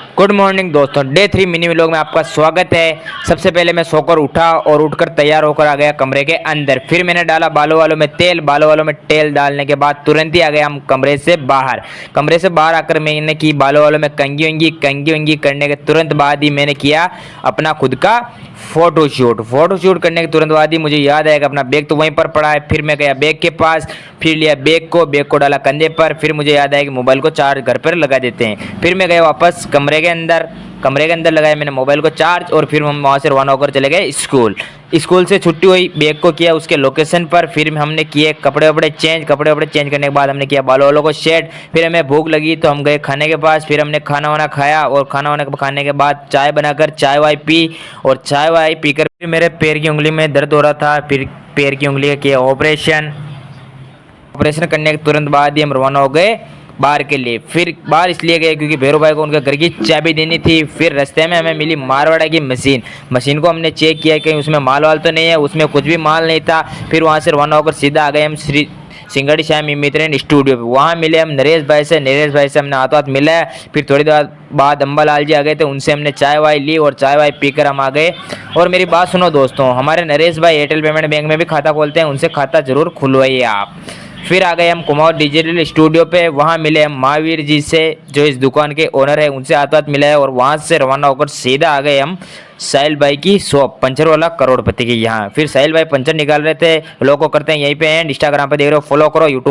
Good morning दोस्तों, day 3 mini vlog में आपका स्वागत है। सबसे पहले मैं सोकर उठा और उठकर तैयार होकर आ गया कमरे के अंदर। फिर मैंने डाला बालों वालों में तेल। बालों वालों में तेल डालने के बाद तुरंत ही आ गया हम कमरे से बाहर। कमरे से बाहर आकर मैंने की बालों वालों में कंघी वंगी करने के तुरंत बाद ही मैंने किया अपना खुद का फोटोशूट करने के तुरंत बाद ही मुझे याद आया कि अपना बैग तो वहीं पर पड़ा है। फिर मैं गया बैग के पास, फिर लिया बैग को डाला कंधे पर। फिर मुझे याद आया कि मोबाइल को चार्ज घर पर लगा देते हैं। फिर मैं गया वापस कमरे के अंदर लगाया मैंने मोबाइल को चार्ज और फिर हम वहाँ से रवाना होकर चले गए स्कूल से छुट्टी हुई, बैग को किया उसके लोकेशन पर। फिर हमने किए कपड़े वपड़े चेंज करने के बाद हमने किया बालों वालों को सेट। फिर हमें भूख लगी तो हम गए खाने के पास। फिर हमने खाना वाना खाया और खाने के बाद चाय बनाकर चाय वाय पी और चाय वाय पीकर फिर मेरे पैर की उंगली में दर्द हो रहा था। फिर पैर की उंगली का किया ऑपरेशन करने के तुरंत बाद ही हम रवाना हो गए बाहर के लिए। फिर बाहर इसलिए गए क्योंकि भैरव भाई को उनके घर की चाबी देनी थी। फिर रास्ते में हमें मिली मारवाड़ा की मशीन को हमने चेक किया कहीं उसमें माल वाल तो नहीं है। उसमें कुछ भी माल नहीं था। फिर वहाँ से रवाना होकर सीधा आ गए हम श्री सिंगड़ी श्याम मित्र स्टूडियो पे। वहाँ मिले हम नरेश भाई से हमने हाथों हाथ मिला। फिर थोड़ी देर बाद अम्बालाल जी आ गए थे, उनसे हमने चाय वाय ली और चाय वाय पीकर हम आ गए। और मेरी बात सुनो दोस्तों, हमारे नरेश भाई एयरटेल पेमेंट बैंक में भी खाता खोलते हैं, उनसे खाता जरूर खुलवाइए आप। फिर आ गए हम कुमार डिजिटल स्टूडियो पे। वहाँ मिले हम महावीर जी से जो इस दुकान के ओनर है, उनसे हाथ हाथ मिला है। और वहाँ से रवाना होकर सीधा आ गए हम साहिल भाई की शॉप पंचर वाला करोड़पति की यहाँ। फिर साहिल भाई पंचर निकाल रहे थे। लोगों को करते हैं यहीं पे एंड। इंस्टाग्राम पे देख रहे हो, फॉलो करो, यूट्यूब